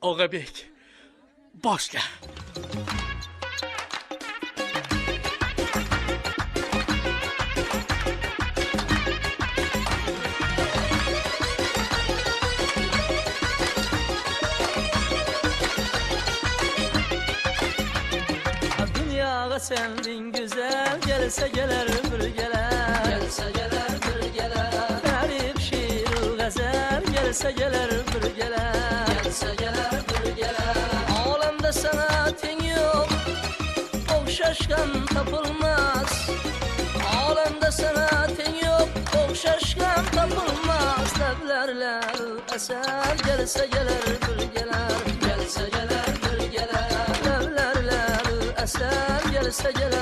Ağabey, başla. Dünyaya sendin güzel, gelse gelir bir gelir. Gelse gelir bir gelir. Garip şiir gazel, gelse gelir bir gelir. Gelse gelir bir gelir. Alemde sanatın yok, okşaşkan tapılmaz. Alemde sanatın yok, okşaşkan tapılmaz. Leblerle eser, gelse gelir bir gelir. Gelse gelir bir gelir. Leblerle eser, gelse gelir